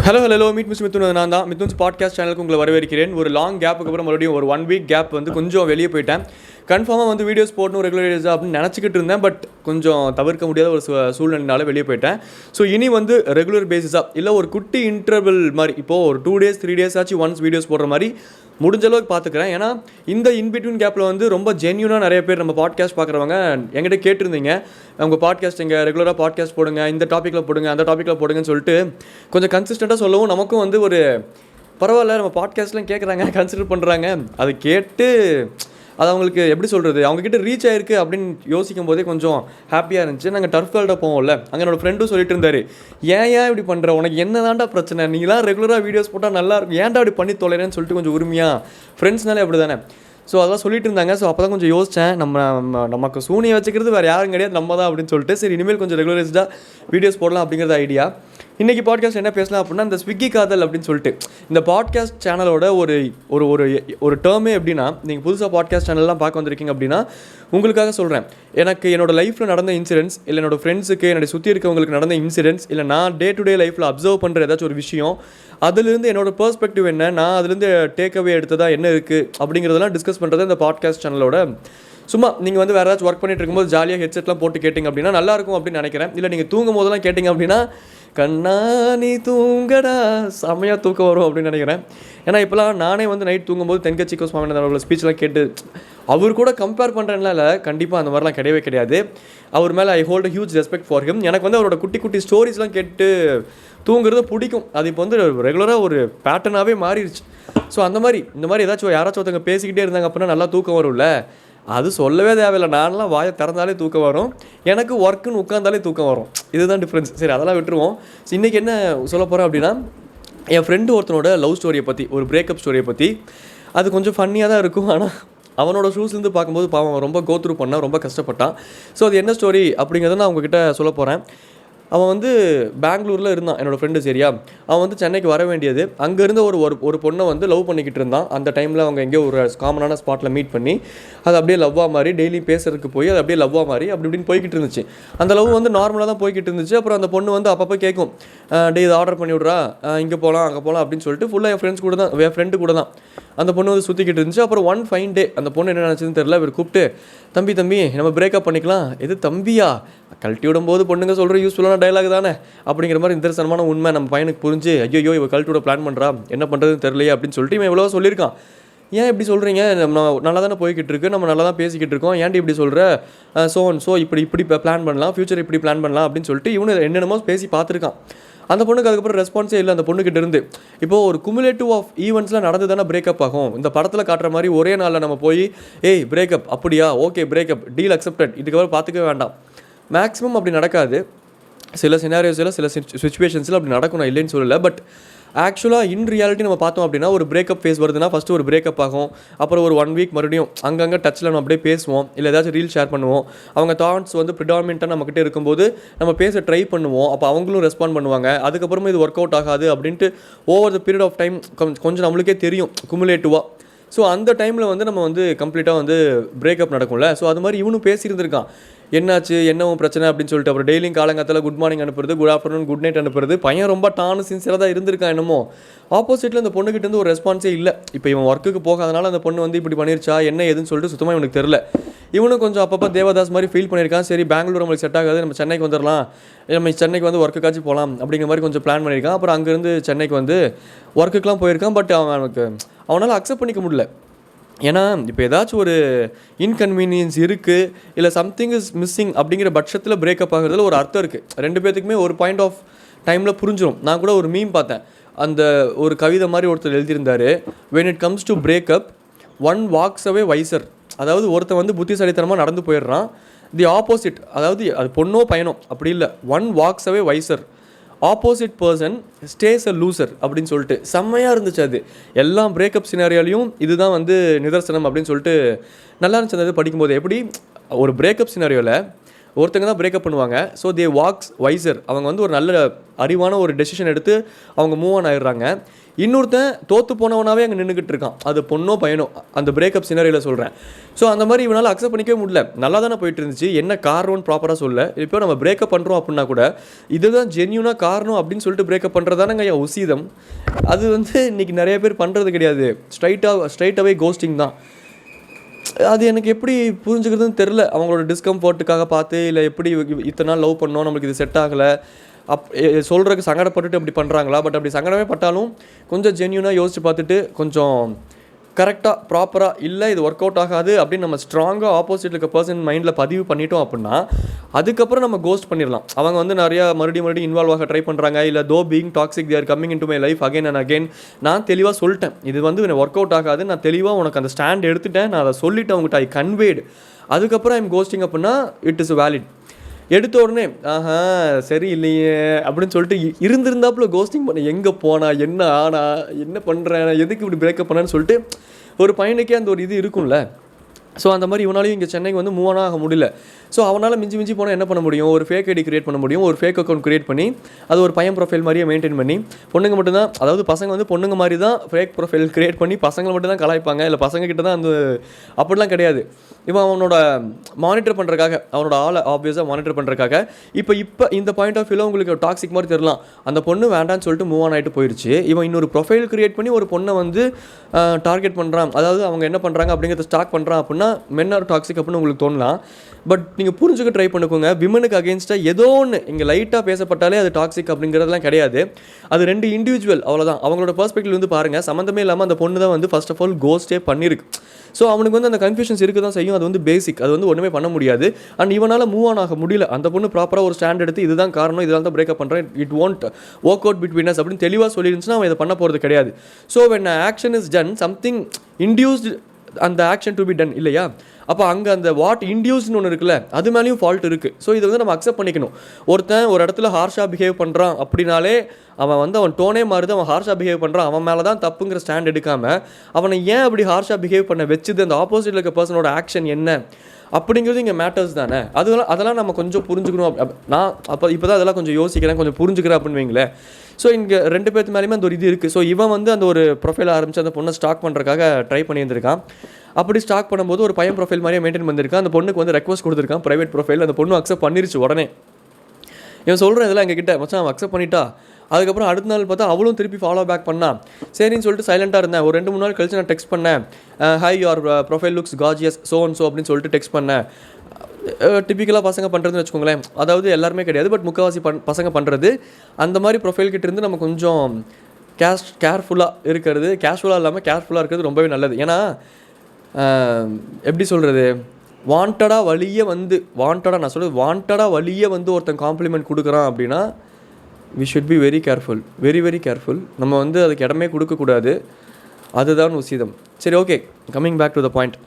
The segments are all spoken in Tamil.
Hello meet Mithun. நான் தான் மித்துன்ஸ் பாட்காஸ்ட் சேனலுக்கு உங்களை வரவேற்கிறேன். ஒரு லாங் கேப்புக்கு அப்புறம் மறுபடியும் ஒரு 1 வீக் கேப் வந்து கொஞ்சம் வெளியே போயிட்டேன். கன்ஃபார்மாக வந்து வீடியோஸ் போடணும் ரெகுலரைஸாக அப்படின்னு நினச்சிக்கிட்டு இருந்தேன். பட் கொஞ்சம் தவிர்க்க முடியாத ஒரு சூழ்நிலைனால வெளியே போயிட்டேன். ஸோ இனி வந்து ரெகுலர் பேசிஸாக இல்லை ஒரு குட்டி இன்டர்வல் மாதிரி இப்போது ஒரு 2 days 3 days ஆச்சு ஒன்ஸ் வீடியோஸ் போடுற மாதிரி முடிஞ்ச அளவுக்கு பார்த்துக்கிறேன். ஏன்னா இந்த இன்பிட்வீன் கேப்பில் வந்து ரொம்ப ஜென்யூனாக நிறைய பேர் நம்ம பாட்காஸ்ட் பார்க்குறவங்க என்கிட்ட கேட்டிருந்தீங்க, உங்கள் பாட்காஸ்ட் எங்கள் ரெகுலராக பாட்காஸ்ட் போடுங்க, இந்த டாப்பிக்கில் போடுங்க, அந்த டாப்பிக்கில் போடுங்கன்னு சொல்லிட்டு கொஞ்சம் கன்சிஸ்டண்ட்டாக சொல்லவும் நமக்கும் வந்து ஒரு பரவாயில்ல, நம்ம பாட்காஸ்ட்லாம் கேட்குறாங்க, கன்சிடர் பண்ணுறாங்க. அதை கேட்டு அது அவங்களுக்கு எப்படி சொல்கிறது, அவங்கக்கிட்ட ரீச் ஆகிருக்கு அப்படின்னு யோசிக்கும் போதே கொஞ்சம் ஹாப்பியாக இருந்துச்சு. நாங்கள் டர்ஃப் வேர்ல்டாக போவோம்ல, அங்கே என்னோடய ஃப்ரெண்டும் சொல்லிட்டு இருந்தார், ஏன் இப்படி பண்ணுற, உனக்கு என்ன தாண்டா பிரச்சனை, நீங்களாம் ரெகுலராக வீடியோஸ் போட்டால் நல்லாயிருக்கும், ஏன்டா அப்படி பண்ணி தொலைறேன்னு சொல்லிட்டு கொஞ்சம் உரிமையாக ஃப்ரெண்ட்ஸ்னாலே அப்படி தானே. ஸோ அதெல்லாம் சொல்லிட்டு இருந்தாங்க. ஸோ அப்போ தான் கொஞ்சம் யோசித்தேன், நமக்கு சூனியை வச்சுக்கிறது வேறு யாரும் கிடையாது, நம்ம தான் அப்படின்னு சொல்லிட்டு சரி இனிமேல் கொஞ்சம் ரெகுலரைஸ்டாக வீடியோஸ் போடலாம் அப்படிங்கிறது ஐடியா. இன்றைக்கி பாட்காஸ்ட் என்ன பேசலாம் அப்படின்னா, இந்த ஸ்விக்கி காதல் அப்படின்னு சொல்லிட்டு இந்த பாட்காஸ்ட் சேனலோட ஒரு ஒரு ஒரு டேர்மே எப்படின்னா, நீங்கள் புதுசாக பாட்காஸ்ட் சேனல்லாம் பார்க்க வந்திருக்கீங்க அப்படின்னா உங்களுக்காக சொல்கிறேன். எனக்கு என்னோடய லைஃப்பில் நடந்த இன்சிடென்ட்ஸ், இல்லை என்னோடய ஃப்ரெண்ட்ஸுக்கு என்னோட சுற்றி இருக்கவங்களுக்கு நடந்த இன்சிடென்ட்ஸ், இல்லை நான் டே டு டே லைஃப்பில் அப்சர்வ் பண்ணுற ஏதாச்சும் ஒரு விஷயம், அதுலேருந்து என்னோடய பெர்ஸ்பெக்டிவ் என்ன, நான் அதுலேருந்து டேக் அவே எடுத்ததாக என்ன இருக்குது அப்படிங்கிறதெல்லாம் டிஸ்கஸ் பண்ணுறது இந்த பாட்காஸ்ட் சேனலோட. சும்மா நீங்கள் வந்து வேறு ஏதாச்சும் ஒர்க் பண்ணிட்டு இருக்கும்போது ஜாலியாக ஹெட்செட்லாம் போட்டு கேட்டிங்க அப்படின்னா நல்லாயிருக்கும் அப்படின்னு நினைக்கிறேன். இல்லை நீங்கள் தூங்கும் போதெல்லாம் கேட்டிங்க அப்படின்னா கண்ணா நீ தூங்கடா செம்மையாக தூக்கம் வரும் அப்படின்னு நினைக்கிறேன். ஏன்னா இப்போலாம் நானே வந்து நைட் தூங்கும்போது தென்கட்சி கோ சுவாமிநாதன் அவரோட ஸ்பீச்லாம் கேட்டு அவர் கூட கம்பேர் பண்ணுறேன்னா இல்லை, கண்டிப்பாக அந்த மாதிரிலாம் கிடையவே கிடையாது. அவர் மேலே ஐ hold a huge respect for him. எனக்கு வந்து அவரோட குட்டி குட்டி ஸ்டோரிஸ்லாம் கேட்டு தூங்குறது பிடிக்கும். அது இப்போ வந்து ரெகுலராக ஒரு பேட்டர்னாகவே மாறிடுச்சு. ஸோ அந்த மாதிரி இந்த மாதிரி ஏதாச்சும் யாராச்சும் ஒருத்தவங்க பேசிக்கிட்டே இருந்தாங்க அப்படின்னா நல்லா தூக்கம் வரும்ல, அது சொல்லவே தேவையில்லை. நான்லாம் வாயை திறந்தாலே தூக்கம் வரும், எனக்கு ஒர்க்குன்னு உட்காந்தாலே தூக்கம் வரும். இதுதான் டிஃப்ரென்ஸ். சரி அதெல்லாம் விட்டுருவோம். இன்றைக்கி என்ன சொல்ல போகிறேன் அப்படின்னா, என் ஃப்ரெண்டு ஒருத்தனோட லவ் ஸ்டோரியை பற்றி, ஒரு பிரேக்கப் ஸ்டோரியை பற்றி. அது கொஞ்சம் ஃபன்னியாக தான் இருக்கும், ஆனால் அவனோட ஷூஸ்லேருந்து பார்க்கும்போது பாவம் ரொம்ப கோத்ரூ பண்ணான், ரொம்ப கஷ்டப்பட்டான். ஸோ அது என்ன ஸ்டோரி அப்படிங்கிறத நான் உங்ககிட்ட சொல்ல போகிறேன். அவன் வந்து பெங்களூரில் இருந்தான், என்னோடய ஃப்ரெண்டு. சரியா, அவன் வந்து சென்னைக்கு வர வேண்டியது. அங்கேருந்து ஒரு பொண்ணை வந்து லவ் பண்ணிக்கிட்டு இருந்தான். அந்த டைமில் அவங்க எங்கேயோ ஒரு காமனான ஸ்பாட்டில் மீட் பண்ணி அது அப்படியே லவ்வாக மாதிரி டெய்லி பேசுறதுக்கு போய் அது அப்படியே லவ்வாக மாதிரி அப்படி இப்படின்னு போய்கிட்டு இருந்துச்சு. அந்த லவ் வந்து நார்மலாக தான் போய்கிட்டு இருந்துச்சு. அப்புறம் அந்த பொண்ணு வந்து அப்பப்போ கேட்கும், டே இதை ஆர்டர் பண்ணி விட்றா, இங்கே போகலாம் அங்கே போகலாம் அப்படின்னு சொல்லிட்டு ஃபுல்லாக என் ஃப்ரெண்டு கூட தான் அந்த பொண்ணு வந்து சுற்றிக்கிட்டு இருந்துச்சு. அப்புறம் ஒன் ஃபைன் டே அந்த பொண்ணு என்ன நினச்சதுன்னு தெரியல, இவர் கூப்பிட்டு தம்பி நம்ம பிரேக்கப் பண்ணிக்கலாம். எது தம்பியா, கழட்டி விடும்போது பொண்ணுங்க சொல்கிற யூஸ்ஃபுல்லான டைலாக் தானே அப்படிங்கிற மாதிரி நிதர்சனமான உண்மை நம்ம பையனுக்கு புரிஞ்சு, ஐயோ இவ கழட்டி விட பிளான் பண்ணுறா, என்ன பண்ணுறதுன்னு தெரியலையே அப்படின்னு சொல்லிட்டு இவன் எவ்வளோ சொல்லியிருக்கான். ஏன் இப்படி சொல்கிறீங்க, நம்ம நல்லா தானே போய்கிட்டு இருக்கு, நம்ம நல்லா தான் பேசிக்கிட்டு இருக்கோம், ஏன்டி இப்படி சொல்கிற, ஸோ இப்படி பிளான் பண்ணலாம், ஃப்யூச்சர் இப்படி பிளான் பண்ணலாம் அப்படின்னு சொல்லிட்டு இவனு என்னென்னமோ பேசி பார்த்துருக்கான். அந்த பொண்ணுக்கு அதுக்கப்புறம் ரெஸ்பான்ஸே இல்லை அந்த பொண்ணுக்கிட்ட இருந்து. இப்போது ஒரு குமுலேட்டிவ் ஆஃப் ஈவெண்ட்ஸ்லாம் நடந்து தானே பிரேக்கப் ஆகும். இந்த படத்தில் காட்டுற மாதிரி ஒரே நாளில் நம்ம போய் ஏய் பிரேக்கப் அப்படியா, ஓகே பிரேக்கப், டீல் அக்செப்டட், இதுக்கப்புறம் பார்த்துக்கவே வேண்டாம். மேக்ஸிமம் அப்படி நடக்காது. சில சினாரியோஸில் சில சுச்சுவேஷன்ஸில் அப்படி நடக்கும், நான் இல்லைன்னு சொல்லலை. பட் ஆக்சுவலாக இன் ரியாலிட்டி நம்ம பார்த்தோம் அப்படின்னா, ஒரு பிரேக்கப் ஃபேஸ் வருதுன்னா ஃபஸ்ட்டு ஒரு பிரேக்கப் ஆகும். அப்புறம் ஒரு 1 week மறுபடியும் அங்கங்கே டச்சில் நம்ம அப்படியே பேசுவோம், இல்லை ஏதாச்சும் ரீல் ஷேர் பண்ணுவோம். அவங்க தாட்ஸ் வந்து ப்ரிடாமினெண்ட்டாக நம்மக்கிட்ட இருக்கும்போது நம்ம பேச ட்ரை பண்ணுவோம். அப்போ அவங்களும் ரெஸ்பாண்ட் பண்ணுவாங்க. அதுக்கப்புறமா இது ஒர்க் அவுட் ஆகாது அப்படின்ட்டு over the period of time கொஞ்சம் நம்மளுக்கே தெரியும் குமுலேட்டிவாக. ஸோ அந்த டைமில் வந்து நம்ம வந்து கம்ப்ளீட்டாக வந்து பிரேக்கப் நடக்கும்ல. ஸோ அது மாதிரி இவனும் பேசியிருந்திருக்கான், என்னாச்சு என்னவும் பிரச்சனை அப்படின்னு சொல்லிட்டு. அப்புறம் டெய்லியும் காலங்காத்தில் குட் மார்னிங் அனுப்புறது, குட் ஆஃப்டர்நூன், குட் நைட் அனுப்புறது. பையன் ரொம்ப டானு சின்சியராக தான் இருந்திருக்கான். என்னமோ ஆப்போசிட்டில் அந்த பொண்ணுக்கிட்ட இருந்து ஒரு ரெஸ்பான்ஸே இல்லை. இப்போ இவன் ஒர்க்குக்கு போகாதனால அந்த பொண்ணு வந்து இப்படி பண்ணிருச்சா என்ன ஏதுன்னு சொல்லிட்டு சுத்தமாக இவனுக்கு தெரில. இவனும் கொஞ்சம் அப்பப்போ தேவதாஸ் மாதிரி ஃபீல் பண்ணியிருக்கான். சரி பெங்களூர் நம்மளுக்கு செட் ஆகாது, நம்ம சென்னைக்கு வந்துடலாம், நம்ம சென்னைக்கு வந்து ஒர்க்குக்காச்சும் போகலாம் அப்படிங்கிற மாதிரி கொஞ்சம் பிளான் பண்ணியிருக்கான். அப்புறம் அங்கேருந்து சென்னைக்கு வந்து ஒர்க்குக்கெலாம் போயிருக்கான். பட் அவனால் அக்செப்ட் பண்ணிக்க முடியல. ஏன்னா இப்போ ஏதாச்சும் ஒரு இன்கன்வீனியன்ஸ் இருக்குது, இல்லை சம்திங் இஸ் மிஸ்ஸிங் அப்படிங்கிற பட்சத்தில் பிரேக்கப் ஆகிறதுல ஒரு அர்த்தம் இருக்குது. 2 பேத்துக்குமே ஒரு பாயிண்ட் ஆஃப் டைமில் புரிஞ்சிடும். நான் கூட ஒரு மீம் பார்த்தேன், அந்த ஒரு கவிதை மாதிரி ஒருத்தர் எழுதியிருந்தார், when it comes to breakup one walks away wiser. அதாவது ஒருத்தன் வந்து புத்திசாலித்தனமாக நடந்து போயிடுறான், தி ஆப்போசிட், அதாவது அது பொண்ணோ பையனோ அப்படி இல்லை, one walks away wiser, opposite person stay அ லூசர் அப்படின்னு சொல்லிட்டு செம்மையாக இருந்துச்சு. அது எல்லா பிரேக்கப் சினாரியாலையும் இதுதான் வந்து நிதர்சனம் அப்படின்னு சொல்லிட்டு நல்லா இருந்துச்சு. அது படிக்கும்போது எப்படி ஒரு பிரேக்கப் சினாரியோவில் ஒருத்தங்க தான் பிரேக்கப் பண்ணுவாங்க. ஸோ தே வாக்ஸ் வைசர், அவங்க வந்து ஒரு நல்ல அறிவான ஒரு டெசிஷன் எடுத்து அவங்க மூவ் ஆன் ஆயிடுறாங்க. இன்னொருத்தன் தோற்று போனவனாவே அங்கே நின்றுக்கிட்டு இருக்கான், அது பொண்ணோ பையனோ, அந்த பிரேக்கப் சினரியில் சொல்கிறேன். ஸோ அந்த மாதிரி இவனால் அக்செப்ட் பண்ணிக்கவே முடியல. நல்லா தானே போயிட்டு இருந்துச்சு, என்ன காரணம்னு ப்ராப்பராக சொல்ல. இப்போ நம்ம பிரேக்கப் பண்ணுறோம் அப்படின்னா கூட இதுதான் ஜென்யூனாக காரணம் அப்படின்னு சொல்லிட்டு பிரேக்கப் பண்ணுறதானங்க ஐயா உசிதம். அது வந்து இன்றைக்கி நிறைய பேர் பண்ணுறது கிடையாது, ஸ்ட்ரைட்டாகவே கோஸ்டிங் தான். அது எனக்கு எப்படி புரிஞ்சுக்கிறதுன்னு தெரில. அவங்களோட டிஸ்கம்ஃபர்ட்டுக்காக பார்த்து, இல்லை எப்படி இத்தனை நாள் லவ் பண்ணோம் நம்மளுக்கு இது செட் ஆகலை சொல்கிறதுக்கு சங்கடப்பட்டுட்டு அப்படி பண்ணுறாங்களா? பட் அப்படி சங்கடமே பட்டாலும் கொஞ்சம் ஜென்யூனாக யோசித்து பார்த்துட்டு கொஞ்சம் கரெக்டாக ப்ராப்பராக இல்லை இது ஒர்க் அவுட் ஆகாது அப்படின்னு நம்ம ஸ்ட்ராங்காக ஆப்போசிட்டில் இருக்க பர்சன் மைண்டில் பதிவு பண்ணிட்டோம் அப்படின்னா அதுக்கப்புறம் நம்ம கோஸ்ட் பண்ணிடலாம். அவங்க வந்து நிறையா மறுபடியும் இன்வால்வ் ஆக ட்ரை பண்ணுறாங்க, இல்லை though being toxic they're coming into my life again and again. நான் தெளிவாக சொல்லிட்டேன் இது வந்து எனக்கு ஒர்க் அவுட் ஆகாது, நான் தெளிவாக உனக்கு அந்த ஸ்டாண்ட் எடுத்துட்டேன், நான் அதை சொல்லிவிட்டு அவங்ககிட்ட ஐ கன்வேடு. அதுக்கப்புறம் ஐம் கோஸ்டிங் அப்படின்னா இட் இஸ் வேலிட். எடுத்த உடனே சரி இல்லையே அப்படின்னு சொல்லிட்டு இருந்திருந்தாப்புல கோஸ்டிங் பண்ண எங்கே போனா என்ன ஆனா என்ன பண்ணுறேன் எதுக்கு இப்படி பிரேக்கப் பண்ணான்னு சொல்லிட்டு ஒரு பையனுக்கே அந்த ஒரு இது இருக்கும்ல. ஸோ அந்த மாதிரி இவனாலையும் இங்கே சென்னைக்கு வந்து மூவ் ஆக முடியல. ஸோ அவனால் மிஞ்சி போனால் என்ன பண்ண முடியும், ஒரு ஃபேக் ஐடி கிரியேட் பண்ண முடியும், ஒரு ஃபேக் அக்கௌண்ட் கிரியேட் பண்ணி அது ஒரு பையன் ப்ரொஃபைல் மாதிரியே மெயின்டைன் பண்ணி பொண்ணுங்க மட்டும்தான், அதாவது பசங்க வந்து பொண்ணுங்க மாதிரி தான் ஃபேக் ப்ரொஃபைல் கிரியேட் பண்ணி பசங்களை மட்டும் தான் கலாய்ப்பாங்க, இல்லை பசங்க கிட்ட தான் அந்த அப்படிலாம் கிடையாது. இவன் அவனோட மானிட்டர் பண்ணுறக்காக, அவனோட ஆளை ஆப்வியஸாக மானிட்டர் பண்ணுறக்காக இப்போ இந்த பாயிண்ட் ஆஃப் வியூவில் உங்களுக்கு டாக்ஸிக் மாதிரி தெரியலாம். அந்த பொண்ணு வேண்டான்னு சொல்லிட்டு மூவ் ஆன் ஆகிட்டு போயிடுச்சு. இவன் இன்னொரு ப்ரொஃபைல் கிரியேட் பண்ணி ஒரு பொண்ணை வந்து டார்கெட் பண்ணுறான், அதாவது அவங்க என்ன பண்ணுறாங்க அப்படிங்கிறத ஸ்டாக் பண்ணுறான் அப்படின்னா மென் ஆர் டாக்ஸிக் அப்படின்னு உங்களுக்கு தோணலாம். பட் நீங்கள் புரிஞ்சுக்க ட்ரை பண்ணிக்கோங்க, விமனுக்கு அகேன்ஸ்டாக ஏதோ ஒன்று இங்கே லைட்டாக பேசப்பட்டாலே அது டாக்ஸிக் அப்படிங்கிறதுலாம் கிடையாது. அது ரெண்டு இண்டிவிஜுவல் அவ்வளோதான். அவங்களோட பெர்ஸ்பெக்டிவ் வந்து பாருங்கள், சம்மந்தமே இல்லாமல் அந்த பொண்ணு தான் வந்து ஃபர்ஸ்ட் ஆஃப் ஆல் கோஸ்டே பண்ணியிருக்கு. ஸோ அவனுக்கு வந்து அந்த கன்ஃபியூஷன்ஸ் இருக்க தான் செய்யும், அது வந்து பேசிக், அது வந்து ஒன்றுமே பண்ண முடியாது. அண்ட் இவனால் மூவ் ஆன் ஆக முடியல. அந்த பொண்ணு ப்ராப்பராக ஒரு ஸ்டாண்ட் எடுத்து இதுதான் காரணம், இதனால தான் பிரேக்கப் பண்ணுறேன், it won't work out between as அப்படின்னு தெளிவாக சொல்லிருந்துச்சுன்னா அவன் இதை பண்ண போகிறது கிடையாது. So when action is done something induced அந்த ஆக்ஷன் டு பி டன் இல்லையா, அப்போ அங்கே அந்த வாட் இன்டியூஸ்னு ஒன்று இருக்குல்ல, அது மேலேயும் ஃபால்ட் இருக்குது. ஸோ இதை வந்து நம்ம அக்செப்ட் பண்ணிக்கணும். ஒருத்தன் ஒரு இடத்துல ஹார்ஷாக பிஹேவ் பண்ணுறான் அப்படின்னாலே அவன் வந்து அவன் டோனே மாறுது, அவன் ஹார்ஷாக பிஹேவ் பண்ணுறான், அவன் மேலே தான் தப்புங்கிற ஸ்டாண்ட் எடுக்காமல் அவனை ஏன் அப்படி ஹார்ஷாக பிஹேவ் பண்ண வச்சுது, அந்த ஆப்போசிட்டில் இருக்க பர்சனோட ஆக்ஷன் என்ன அப்படிங்கிறது இங்கே மேட்டர்ஸ் தானே. அதெல்லாம் நம்ம கொஞ்சம் புரிஞ்சுக்கணும். நான் இப்போ தான் அதெல்லாம் கொஞ்சம் யோசிக்கிறேன், கொஞ்சம் புரிஞ்சுக்கிறேன் அப்படின்னு வைங்களேன். ஸோ இங்கே ரெண்டு பேர்த்து மேலேயுமே அந்த ஒரு இது இருக்குது. ஸோ இவன் வந்து அந்த ஒரு ப்ரொஃபைல் ஆரம்பித்து அந்த பொண்ணை ஸ்டாக் பண்ணுறதுக்காக ட்ரை பண்ணியிருந்திருக்கான். அப்படி ஸ்டாக் பண்ணும்போது ஒரு பையன் ப்ரொஃபைல் மாதிரியே மெயின்டைன் பண்ணியிருக்கான். அந்த பொண்ணுக்கு வந்து ரெக்வஸ்ட் கொடுத்துருக்கான் ப்ரைவேட் ப்ரொஃபைல். அந்த பொண்ணு அக்செப்ட் பண்ணிருச்சு உடனே. இவன் சொல்கிறேன் இதெல்லாம் எங்ககிட்ட மச்சான் அவன் அக்செப்ட் பண்ணிட்டா. அதுக்கப்புறம் அடுத்த நாள் பார்த்தா அவளும் திருப்பி ஃபாலோ பேக் பண்ணான். சரின்னு சொல்லிட்டு சைலண்ட்டாக இருந்தேன். ஒரு 2-3 நாள் கழிச்சு நான் டெக்ஸ்ட் பண்ணேன், high your profile looks gorgeous so and so அப்படின்னு சொல்லிட்டு டெக்ஸ்ட் பண்ணேன். டிப்பிக்கலாக பசங்க பண்ணுறதுன்னு வச்சுக்கோங்களேன், அதாவது எல்லாருமே கிடையாது, பட் முக்கால்வாசி பசங்க பண்ணுறது. அந்த மாதிரி ப்ரொஃபைல் கிட்ட இருந்து நம்ம கொஞ்சம் கேர்ஃபுல்லாக இருக்கிறது, கேஷுவலாக இல்லாமல் கேர்ஃபுல்லாக இருக்கிறது ரொம்பவே நல்லது. ஏன்னா எப்படி சொல்கிறது, வாண்டடாக வழியே வந்து ஒருத்தன் காம்ப்ளிமெண்ட் கொடுக்குறான் அப்படின்னா we should be very careful, very careful. நம்ம வந்து அதுக்கு இடமே கொடுக்கக்கூடாது, அதுதான் உசிதம். சரி, okay, coming back to the point.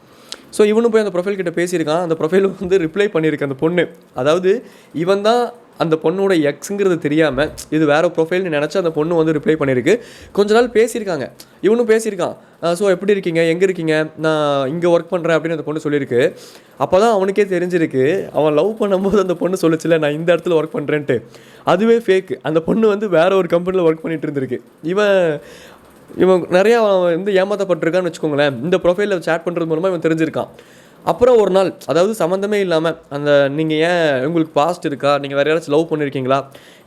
So இவனும் போய் அந்த ப்ரொஃபைல் கிட்ட பேசியிருக்கான். அந்த ப்ரொஃபைல் வந்து ரிப்ளை பண்ணியிருக்கு அந்த பொண்ணு. அதாவது இவன் தான் அந்த பொண்ணோட எக்ஸுங்கிறது தெரியாமல் இது வேறு ப்ரொஃபைல்னு நினச்சி அந்த பொண்ணு வந்து ரிப்ளை பண்ணியிருக்கு. கொஞ்ச நாள் பேசியிருக்காங்க, இவனும் பேசியிருக்கான். ஸோ எப்படி இருக்கீங்க, எங்கே இருக்கீங்க, நான் இங்கே ஒர்க் பண்ணுறேன் அப்படின்னு அந்த பொண்ணு சொல்லியிருக்கு. அப்போ தான் அவனுக்கே தெரிஞ்சிருக்கு, அவன் லவ் பண்ணும்போது அந்த பொண்ணு சொல்லிச்சுல நான் இந்த இடத்துல ஒர்க் பண்ணுறேன்ட்டு, அதுவே ஃபேக்கு. அந்த பொண்ணு வந்து வேறு ஒரு கம்பெனியில் ஒர்க் பண்ணிகிட்டு இருந்திருக்கு. இவன் நிறையா வந்து ஏமாற்றப்பட்டிருக்கான்னு வச்சுக்கோங்களேன். இந்த ப்ரொஃபைலில் சேட் பண்ணுறது மூலமாக இவன் தெரிஞ்சிருக்கான். அப்புறம் ஒரு நாள், அதாவது சம்மந்தமே இல்லாமல், அந்த நீங்கள் ஏன் உங்களுக்கு பாஸ்ட் இருக்கா, நீங்கள் வேறு யாராச்சும் லவ் பண்ணியிருக்கீங்களா,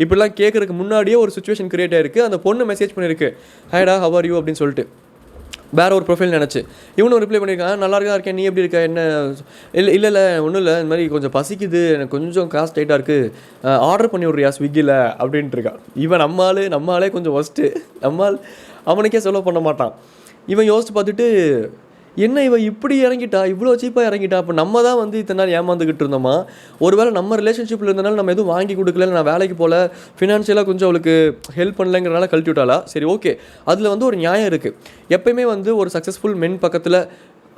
இப்படிலாம் கேட்குறதுக்கு முன்னாடியே ஒரு சுச்சுவேஷன் கிரியேட் ஆகிருக்கு. அந்த பொண்ணு மெசேஜ் பண்ணியிருக்கு, ஹைடா ஹவ் ஆர் யூ அப்படின்னு சொல்லிட்டு வேறு ஒரு ப்ரொஃபைல் நினச்சி. இவனும் ரிப்ளை பண்ணியிருக்கான், நல்லா இருக்கேன், நீ எப்படி இருக்க, என்ன இல்லை ஒன்றும் இல்லை, இந்த மாதிரி கொஞ்சம் பசிக்குது, எனக்கு கொஞ்சம் காசு டைட்டாக இருக்குது, ஆர்டர் பண்ணி விட்றியா ஸ்விக்கியில் அப்படின்ட்டு இருக்கான். இவன் நம்மளாலே கொஞ்சம் ஃபஸ்ட்டு அவனுக்கே செலவு பண்ண மாட்டான். இவன் யோசிச்சு பார்த்துட்டு என்ன இவன் இப்படி இறங்கிட்டா, இவ்வளோ சீப்பாக இறங்கிட்டா, அப்போ நம்ம தான் வந்து இத்தனை நாள் ஏமாந்துக்கிட்டு இருந்தோமா, ஒருவேளை நம்ம ரிலேஷன்ஷிப்பில் இருந்தனால நம்ம எதுவும் வாங்கி கொடுக்கல, நான் வேலைக்கு போகல, ஃபினான்ஷியலாக கொஞ்சம் அவளுக்கு ஹெல்ப் பண்ணலைங்கிறனால கழட்டி விட்டாளா. சரி, ஓகே, அதில் வந்து ஒரு நியாயம் இருக்குது. எப்பயுமே வந்து ஒரு சக்ஸஸ்ஃபுல் மென் பக்கத்தில்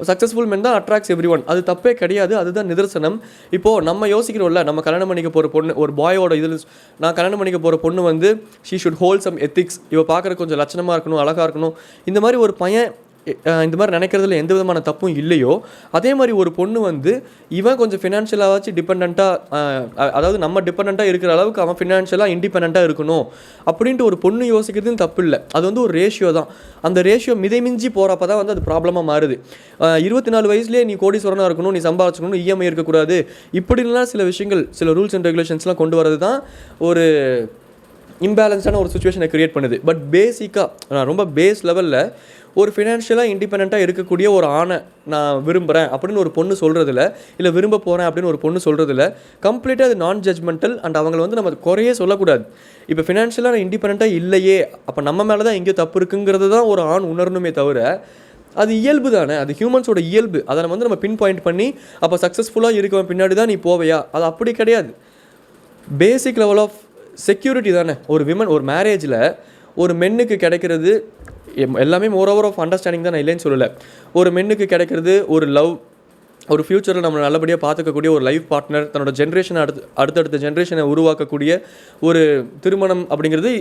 சக்ஸஸ்ஃபுல் மென் தான் அட்ராக்ட்ஸ் எவ்ரி ஒன், அது தப்பே கிடையாது, அதுதான் நிதர்சனம். இப்போது நம்ம யோசிக்கிறோம்ல, நம்ம கல்யாணம் பண்ணிக்க போகிற பொண்ணு, ஒரு பாயோட இதில் நான் கல்யாணம் பண்ணிக்க போகிற பொண்ணு வந்து she should hold some ethics, இவள் பார்க்குற கொஞ்சம் லட்சணமாக இருக்கணும், அழகாக இருக்கணும். இந்த மாதிரி ஒரு பையன் இந்த மாதிரி நினைக்கிறதுல எந்த விதமான தப்பும் இல்லையோ, அதே மாதிரி ஒரு பொண்ணு வந்து இவன் கொஞ்சம் ஃபினான்ஷியலாகவாச்சும் டிபெண்ட்டாக, அதாவது நம்ம டிபெண்ட்டாக இருக்கிற அளவுக்கு அவன் ஃபினான்ஷியலாக இண்டிபெண்ட்டாக இருக்கணும் அப்படின்ட்டு ஒரு பொண்ணு யோசிக்கிறதுன்னு தப்பு இல்லை. அது வந்து ஒரு ரேஷியோ தான். அந்த ரேஷியோ மிதமிஞ்சி போகிறப்ப தான் வந்து அது ப்ராப்ளமாக மாறுது. 24 வயசுலேயே நீ கோடீஸ்வரனாக இருக்கணும், நீ சம்பாதிச்சுக்கணும், இஎம்ஐ இருக்கக்கூடாது, இப்படிலாம் சில விஷயங்கள், சில ரூல்ஸ் அண்ட் ரெகுலேஷன்ஸ்லாம் கொண்டு வரது தான் ஒரு இம்பேலன்ஸான ஒரு சுச்சுவேஷனை க்ரியேட் பண்ணுது. பட் பேசிக்காக ரொம்ப பேஸ் லெவலில் ஒரு ஃபினான்ஷியலாக இண்டிபெண்ட்டாக இருக்கக்கூடிய ஒரு ஆணை நான் விரும்புகிறேன் அப்படின்னு ஒரு பொண்ணு சொல்கிறதில்ல, இல்லை விரும்ப போகிறேன் அப்படின்னு ஒரு பொண்ணு சொல்கிறதில்ல, கம்ப்ளீட்டாக அது நான் ஜட்ஜ்மெண்டல். அண்ட் அவங்களை வந்து நம்ம குறையே சொல்லக்கூடாது. இப்போ ஃபினான்ஷியலாக நான் இண்டிபெண்ட்டாக இல்லையே, அப்போ நம்ம மேலே தான் எங்கேயோ தப்பு இருக்குங்கிறது தான் ஒரு ஆண் உணரணுமே தவிர, அது இயல்பு தானே, அது ஹியூமன்ஸோட இயல்பு. அதை நம்ம வந்து நம்ம பின் பாயிண்ட் பண்ணி அப்போ சக்ஸஸ்ஃபுல்லாக இருக்கவன் பின்னாடி தான் நீ போவையா, அது அப்படி கிடையாது. பேசிக் லெவல் ஆஃப் செக்யூரிட்டி தானே ஒரு விமன். ஒரு மேரேஜில் ஒரு மென்னுக்கு கிடைக்கிறது எல்லாமே மோரோவர் ஆஃப் அண்டர்ஸ்டாண்டிங் தான், நான் இல்லைன்னு சொல்லலை. ஒரு மென்னுக்கு கிடைக்கிறது ஒரு லவ், ஒரு ஃப்யூச்சரில் நம்ம நல்லபடியாக பார்த்துக்கக்கூடிய ஒரு லைஃப் பார்ட்னர், தன்னோட ஜென்ரேஷனை அடுத்தடுத்த ஜென்ரேஷனை உருவாக்கக்கூடிய ஒரு திருமணம் அப்படிங்கிறது,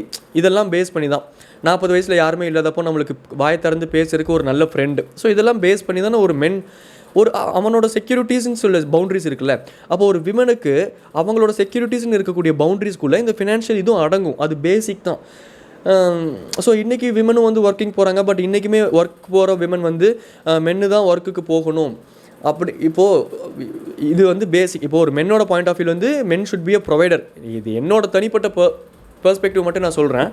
இதெல்லாம் பேஸ் பண்ணி தான். 40 வயசில் யாருமே இல்லாதப்போ நம்மளுக்கு வாய் திறந்து பேசுறதுக்கு ஒரு நல்ல ஃப்ரெண்டு. ஸோ இதெல்லாம் பேஸ் பண்ணி தானே ஒரு மென் ஒரு அவனோட செக்யூரிட்டிஸ்ன்னு சொல்ல பவுண்ட்ரிஸ் இருக்குல்ல. அப்போ ஒரு விமனுக்கு அவங்களோட செக்யூரிட்டிஸ்ன்னு இருக்கக்கூடிய பவுண்ட்ரிஸ்குள்ளே இந்த ஃபினான்ஷியல் இதுவும் அடங்கும். அது பேசிக் தான். ஸோ இன்றைக்கி விமனும் வந்து ஒர்க்கிங் போகிறாங்க. பட் இன்றைக்குமே ஒர்க் போகிற விமன் வந்து மென்னு தான் ஒர்க்குக்கு போகணும் அப்படி. இப்போது இது வந்து பேசிக். இப்போது ஒரு மென்னோட பாயிண்ட் ஆஃப் வியூ வந்து மென் ஷுட் பி அ ப்ரொவைடர். இது என்னோட தனிப்பட்ட பெர்ஸ்பெக்டிவ் மட்டும் நான் சொல்கிறேன்.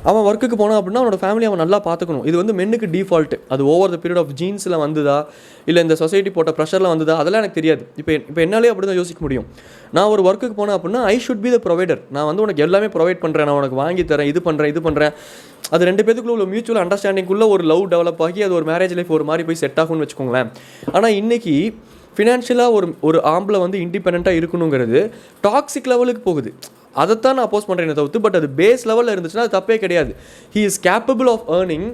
அவன் ஒர்க்குக்கு போனான் அப்படின்னா அவனோட ஃபேமிலி அவன் நல்லா பார்த்துக்கணும். இது வந்து மென்னுக்கு டிஃபால்ட்டு. அது ஓவர் த பீரியட் ஆஃப் ஜீன்ஸில் வந்ததா, இல்லை இந்த சொசைட்டி போட்ட ப்ரெஷரில் வந்ததா, அதெல்லாம் எனக்கு தெரியாது. இப்போ என்னாலே அப்படி தான் யோசிக்க முடியும். நான் ஒரு ஒர்க்குக்கு போனேன் அப்படின்னா I should be the provider. நான் வந்து உனக்கு எல்லாமே ப்ரொவைட் பண்ணுறேன், நான் உனக்கு வாங்கி தரேன், இது பண்ணுறேன். அது 2 பேத்துக்குள்ள உள்ள மியூச்சுவல் அண்டர்ஸ்டாண்டிங்குள்ளே ஒரு லவ் டெவலப் ஆகி அது ஒரு மேரேஜ் லைஃப் ஒரு மாதிரி போய் செட் ஆகும்னு வச்சுக்கோங்களேன். ஆனால் இன்றைக்கி ஃபினான்ஷியலாக ஒரு ஆம்பளை வந்து இண்டிபெண்ட்டாக இருக்கணுங்கிறது டாக்ஸிக் லெவலுக்கு போகுது. அதைத்தான் நான் அப்போஸ் பண்ணுறேன் தவிர்த்து. பட் அது பேஸ் லெவலில் இருந்துச்சுன்னா அது தப்பே கிடையாது. He is capable of earning.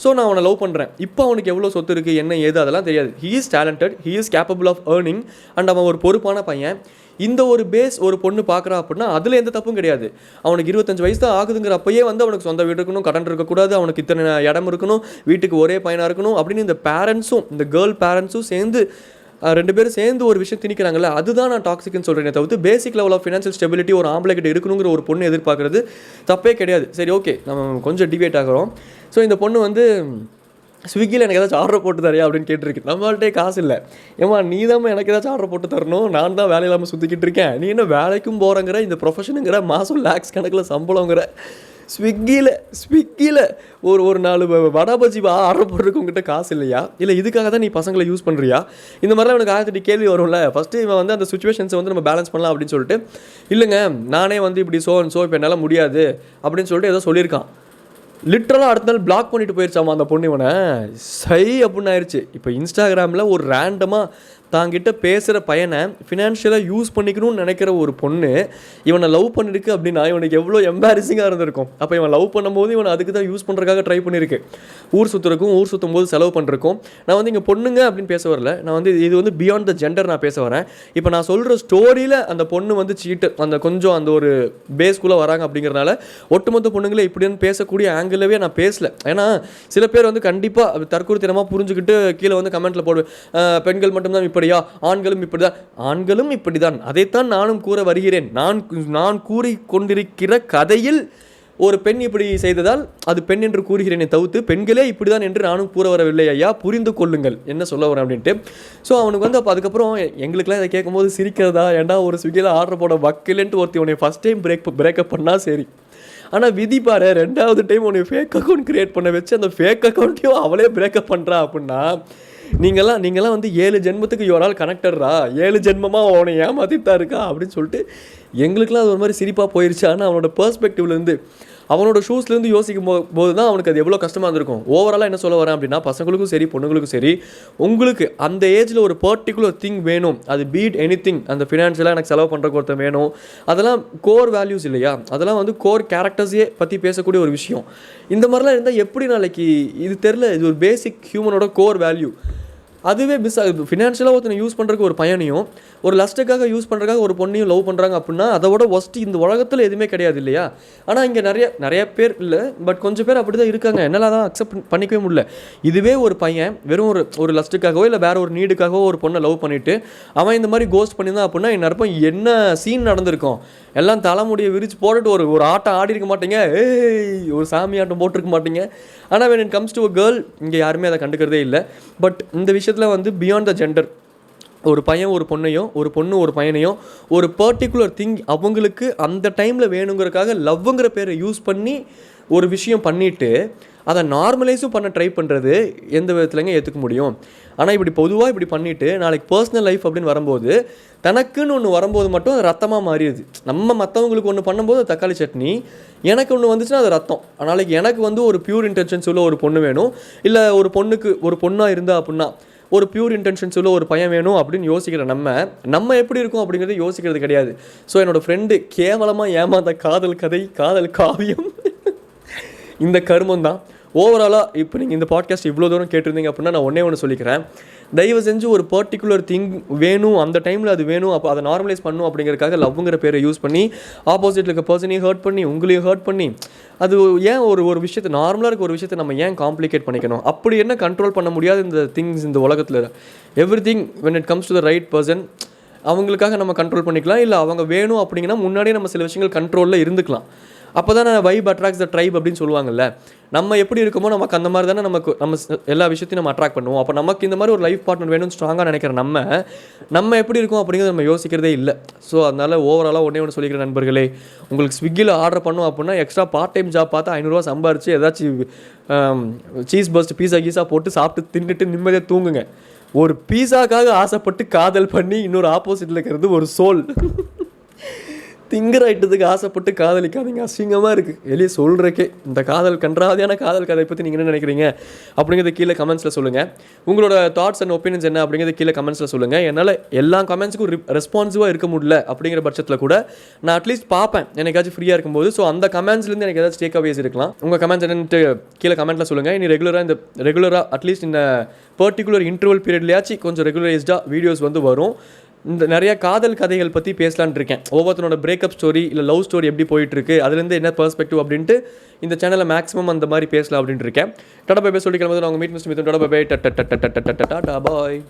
So நான் அவனை லவ் பண்ணுறேன். இப்போ அவனுக்கு எவ்வளோ சொத்து இருக்குது, என்ன ஏது, அதெல்லாம் தெரியாது. He is talented, he is capable of earning. And அவன் ஒரு பொறுப்பான பையன். இந்த ஒரு பேஸ் ஒரு பொண்ணு பார்க்குறா அப்படின்னா அதில் எந்த தப்பும் கிடையாது. அவனுக்கு 25 வயசு தான் ஆகுதுங்கிற அப்பயே வந்து அவனுக்கு சொந்த வீடு இருக்கணும், கடன் இருக்கக்கூடாது, அவனுக்கு இத்தனை இடம் இருக்கணும், வீட்டுக்கு ஒரே பையனாக இருக்கணும் அப்படின்னு இந்த பேரண்ட்ஸும், இந்த கேர்ள் பேரண்ட்ஸும் சேர்ந்து 2 பேரும் சேர்ந்து ஒரு விஷயம் திணிக்கிறாங்கல்ல, அதுதான் நான் டாக்ஸிக்னு சொல்கிறேனே தவிர்த்து basic level of financial stability ஒரு ஆம்பளை கிட்ட இருக்கணுங்கிற ஒரு பொண்ணு எதிர்பார்க்குறது தப்பே கிடையாது. சரி, ஓகே, நம்ம கொஞ்சம் டிபேட் ஆகிறோம். ஸோ இந்த பொண்ணு வந்து ஸ்விக்கியில் எனக்கு ஏதாச்சும் ஆர்டர் போட்டு தரையா அப்படின்னு கேட்டிருக்கு. நம்மள்கிட்டே காசு இல்லை. ஏமா நீ தான் எனக்கு ஏதாச்சும் ஆர்டர் போட்டு தரணும், நான் தான் வேலை இல்லாமல் சுற்றிக்கிட்டு இருக்கேன், நீ என்ன வேலைக்கும் போகிறங்கிற, இந்த ப்ரொஃபஷனுங்கிற, மாதம் லேக்ஸ் கணக்கில் சம்பளங்கிற, ஸ்விக்கியில் ஒரு 4 வடை பஜ்ஜி ஆர்டர் போட்டுருக்கு, உங்ககிட்ட காசு இல்லையா, இல்லை இதுக்காக தான் நீ பசங்களை யூஸ் பண்ணுறியா, இந்த மாதிரிலாம் எனக்கு 1008 கேள்வி வரும்ல. ஃபஸ்ட்டு இவன் வந்து அந்த சுச்சுவேஷன்ஸை வந்து நம்ம பேலன்ஸ் பண்ணலாம் அப்படின்னு சொல்லிட்டு, இல்லைங்க நானே வந்து இப்படி இப்போ என்னால் முடியாது அப்படின்னு சொல்லிட்டு ஏதோ சொல்லியிருக்கான். லிட்ரலாக அடுத்த நாள் பிளாக் பண்ணிட்டு போயிடுச்சாமா அந்த பொண்ணு. இவனை சை அப்படின்னு ஆயிடுச்சு. இப்போ இன்ஸ்டாகிராமில் ஒரு ரேண்டமாக தாங்கிட்ட பேசுகிற பையனை ஃபினான்ஷியலாக யூஸ் பண்ணிக்கணும்னு நினைக்கிற ஒரு பொண்ணு இவனை லவ் பண்ணிருக்கு அப்படின்னா இவனுக்கு எவ்வளோ எம்பாரசிங்காக இருந்திருக்கும். அப்போ இவன் லவ் பண்ணும்போது இவன் அதுக்கு தான் யூஸ் பண்ணுறதுக்காக ட்ரை பண்ணியிருக்கு. ஊர் சுற்றும் போது செலவு பண்ணுறக்கும். நான் வந்து இங்கே பொண்ணுங்க அப்படின்னு பேச வரல. நான் வந்து இது வந்து பியாண்ட் த ஜெண்டர் நான் பேச வரேன். இப்போ நான் சொல்கிற ஸ்டோரியில் அந்த பொண்ணு வந்து சீட்டு அந்த கொஞ்சம் அந்த ஒரு பேஸ்குள்ளே வராங்க அப்படிங்கிறனால ஒட்டுமொத்த பொண்ணுங்களே இப்படின்னு பேசக்கூடிய ஆங்கிளவே நான் பேசலை. ஏன்னா சில பேர் வந்து கண்டிப்பாக தற்கொலைத்தனமாக புரிஞ்சுக்கிட்டு கீழே வந்து கமெண்ட்டில் போடுவேன், பெண்கள் மட்டும்தான் இப்படியா, ஆண்களும் இப்படிதான். அதைத்தான் நானும் கூற வருகிறேன். நான் கூறி கொண்டிருக்கிற கதையில் ஒரு பெண் இப்படி செய்ததால் அது பெண் என்று கூறுகிறேனே தவிர்த்து பெண்களே இப்படிதான் என்று நானும் கூற வரவில்லை ஐயா, புரிந்து கொள்ளுங்கள் என்ன சொல்ல வரேன் அப்படின்ட்டு. ஸோ அவனுக்கு வந்து அப்போ அதுக்கப்புறம் எங்களுக்குலாம் இதை கேட்கும்போது சிரிக்கிறதா, ஏன்டா ஒரு ஸ்விக்கியில் ஆர்டர் போட வக்கலன்ட்டு ஒருத்தி உன்னை ஃபஸ்ட் டைம் பிரேக்கப் பண்ணால் சரி. ஆனால் விதி பாரு, 2வது டைம் உன்னை ஃபேக் அக்கௌண்ட் க்ரியேட் பண்ண வச்சு அந்த ஃபேக் அக்கௌண்ட்டையும் அவளே பிரேக்கப் பண்ணுறா அப்படின்னா நீங்களாம் வந்து 7 ஜென்மத்துக்கு யோரால் கனெக்டர்ரா, 7 ஜென்மமாக அவனை ஏமாத்தித்தான் இருக்கா அப்படின்னு சொல்லிட்டு எங்களுக்குலாம் அது ஒரு மாதிரி சிரிப்பாக போயிடுச்சு. ஆனால் அவனோட பெர்ஸ்பெக்டிவ்லேருந்து அவனோட ஷூஸ்லேருந்து யோசிக்கும் போது தான் அவனுக்கு அது எவ்வளோ கஷ்டமாக இருந்திருக்கும். ஓவராலாக என்ன சொல்ல வரேன் அப்படின்னா, பசங்களுக்கும் சரி பொண்ணுங்களுக்கும் சரி, உங்களுக்கு அந்த ஏஜில் ஒரு பர்டிகுலர் திங் வேணும். அது பீட் எனி திங். அந்த ஃபினான்ஷியலாக எனக்கு செலவு பண்ணுறக்கு ஒருத்தர் வேணும். அதெல்லாம் கோர் வேல்யூஸ் இல்லையா, அதெல்லாம் வந்து கோர் கேரக்டர்ஸே பற்றி பேசக்கூடிய ஒரு விஷயம். இந்த மாதிரிலாம் இருந்தால் எப்படி நாளைக்கு இது தெரில, இது ஒரு பேசிக் ஹியூமனோட கோர் வேல்யூ. அதுவே ஃபினான்ஷியலாக ஒருத்தனை யூஸ் பண்ணுறதுக்கு ஒரு பையனையும் ஒரு லஸ்ட்டுக்காக யூஸ் பண்ணுறதுக்காக ஒரு பொண்ணையும் லவ் பண்ணுறாங்க அப்படின்னா அதோட ஒஸ்ட்டு இந்த உலகத்தில் எதுவுமே கிடையாது இல்லையா? ஆனால் இங்கே நிறைய பேர் இல்லை, பட் கொஞ்சம் பேர் அப்படி தான் இருக்காங்க. என்னால் தான் அக்செப்ட் பண்ணிக்கவே முடியல. இதுவே ஒரு பையன் வெறும் ஒரு லஸ்ட்டுக்காகவோ இல்லை வேற ஒரு நீடுக்காகவோ ஒரு பொண்ணை லவ் பண்ணிவிட்டு அவன் இந்த மாதிரி கோஸ்ட் பண்ணியிருந்தான் அப்படின்னா என்னப்போ என்ன சீன் நடந்திருக்கும்? எல்லாம் தலைமுடியை விரிச்சு போட்டுட்டு ஒரு ஆட்டம் ஆடி இருக்க மாட்டீங்க, ஒரு சாமி ஆட்டம் போட்டிருக்க மாட்டீங்க. ஆனால் when it comes to a girl இங்கே யாருமே அதை கண்டுக்கிறதே இல்லை. பட் இந்த விஷயத்தில் வந்து பியாண்ட் த ஜெண்டர், ஒரு பையன் ஒரு பொண்ணையும் ஒரு பொண்ணு ஒரு பையனையும் ஒரு பர்டிகுலர் திங் அவங்களுக்கு அந்த டைமில் வேணுங்கிறதுக்காக லவ்ங்கிற பேரை யூஸ் பண்ணி ஒரு விஷயம் பண்ணிவிட்டு அதை நார்மலைஸும் பண்ண ட்ரை பண்ணுறது எந்த விதத்துலங்க ஏற்றுக்க முடியும்? ஆனால் இப்படி பொதுவாக இப்படி பண்ணிவிட்டு நாளைக்கு பர்சனல் லைஃப் அப்படின்னு வரும்போது தனக்குன்னு ஒன்று வரும்போது மட்டும் அது ரத்தமாக மாறிடுது. நம்ம மற்றவங்களுக்கு ஒன்று பண்ணும்போது தக்காளி சட்னி, எனக்கு ஒன்று வந்துச்சுன்னா அது ரத்தம். நாளைக்கு எனக்கு வந்து ஒரு பியூர் இன்டென்ஷன்ஸ் உள்ள ஒரு பொண்ணு வேணும், இல்லை ஒரு பொண்ணுக்கு ஒரு பொண்ணாக இருந்தால் அப்படின்னா ஒரு பியூர் இன்டென்ஷன்ஸ் உள்ள ஒரு பையன் வேணும் அப்படின்னு யோசிக்கிற நம்ம எப்படி இருக்கும் அப்படிங்கிறத யோசிக்கிறது கிடையாது. ஸோ என்னோடய ஃப்ரெண்டு கேவலமாக ஏமாந்த காதல் கதை, காதல் காவியம் இந்த கருமம் தான். ஓவராலாக இப்போ நீங்கள் இந்த பாட்காஸ்ட் இவ்வளோ தூரம் கேட்டிருந்தீங்க அப்படின்னா நான் ஒன்று சொல்லிக்கிறேன். தயவு செஞ்சு ஒரு பர்டிகுலர் திங் வேணும், அந்த டைமில் அது வேணும், அப்போ அதை நார்மலைஸ் பண்ணும் அப்படிங்கிறதுக்காக லவ்ங்கிற பேரை யூஸ் பண்ணி ஆப்போசிட்டில் இருக்க பர்சனையும் ஹர்ட் பண்ணி உங்களையும் ஹர்ட் பண்ணி அது ஏன் ஒரு விஷயத்தை நார்மலாக இருக்க ஒரு விஷயத்தை நம்ம ஏன் காம்ப்ளிகேட் பண்ணிக்கணும்? அப்படி என்ன கண்ட்ரோல் பண்ண முடியாது இந்த திங்ஸ் இந்த உலகத்தில்? Everything when it comes to the right person அவங்களுக்காக நம்ம கண்ட்ரோல் பண்ணிக்கலாம். இல்லை அவங்க வேணும் அப்படிங்கன்னா முன்னாடியே நம்ம சில விஷயங்கள் கண்ட்ரோலில் இருந்துக்கலாம். அப்போ தான் வைப் அட்ராக்ட்ஸ் த ட்ரைப் அப்படின்னு சொல்லுவாங்கல்ல. நம்ம எப்படி இருக்கமோ நமக்கு அந்த மாதிரி தானே நம்ம எல்லா விஷயத்தையும் நம்ம அட்ராக்ட் பண்ணுவோம். அப்போ நமக்கு இந்த மாதிரி ஒரு லைஃப் பார்ட்னர் வேணும்னு ஸ்ட்ராங்காக நினைக்கிற நம்ம எப்படி இருக்கோம் அப்படிங்கிறத நம்ம யோசிக்கிறதே இல்லை. ஸோ அதனால் ஓவராலாக ஒன்று சொல்லிக்கிற நண்பர்களே, உங்களுக்கு ஸ்விக்கியில் ஆர்டர் பண்ணோம் அப்படின்னா எக்ஸ்ட்ரா பார்ட் டைம் ஜாப் பார்த்து 500 ரூபா சம்பாரிச்சு ஏதாச்சும் சீஸ் பஸ்ட் பீஸா போட்டு சாப்பிட்டு தின்னுட்டு நிம்மதியாக தூங்குங்க. ஒரு பீஸாக்காக ஆசைப்பட்டு காதல் பண்ணி இன்னொரு ஆப்போசிட்டில் இருக்கிறது ஒரு சோல். திங்கிற ஐட்டத்துக்கு ஆசைப்பட்டு காதலிக்காதீங்க, அசிங்கமாக இருக்குது வெளியே சொல்கிறக்கே. இந்த கன்றாதியான காதல் கதை பற்றி நீங்கள் என்ன நினைக்கிறீங்க அப்படிங்கிறத கீழே கமெண்ட்ஸில் சொல்லுங்கள். உங்களோட தாட்ஸ் அண்ட் ஒப்பீனியன்ஸ் என்ன அப்படிங்கிறத கீழே கமெண்ட்ஸில் சொல்லுங்கள். என்னால் எல்லா கமெண்ட்ஸுக்கும் ரெஸ்பான்சிவாக இருக்க முடியல அப்படிங்கிற பட்சத்தில் கூட நான் அட்லீஸ்ட் பார்ப்பேன் எனக்காச்சும் ஃப்ரீயாக இருக்கும்போது. ஸோ அந்த கமெண்ட்ஸ்லேருந்து எனக்கு ஏதாச்சும் டேக் அவேஸ் இருக்கலாம். உங்கள் கமெண்ட்ஸ் என்னன்ட்டு கீழே கமெண்ட்டில் சொல்லுங்கள். இனி ரெகுலராக அட்லீஸ்ட் இந்த பர்டிகுலர் இன்டர்வல் பீரியட்லையாச்சும் கொஞ்சம் ரெகுலரைஸ்டாக வீடியோஸ் வந்து வரும். இந்த நிறைய காதல் கதைகள் பற்றி பேசலான் இருக்கேன். ஒவ்வொருத்தனோட பிரேக்கப் ஸ்டோரி இல்லை லவ் ஸ்டோரி எப்படி போயிட்டுருக்கு, அதுலேருந்து என்ன பெர்ஸ்பெக்டிவ் அப்படின்ட்டு இந்த சேனலில் மேக்ஸிமம் அந்த மாதிரி பேசலாம் அப்படின்ட்டு இருக்கேன். டாடா பை பை சொல்லி கிளம்புது. நான் உங்கள் meet mister Mithun. Tata bye bye. Tata பாய்.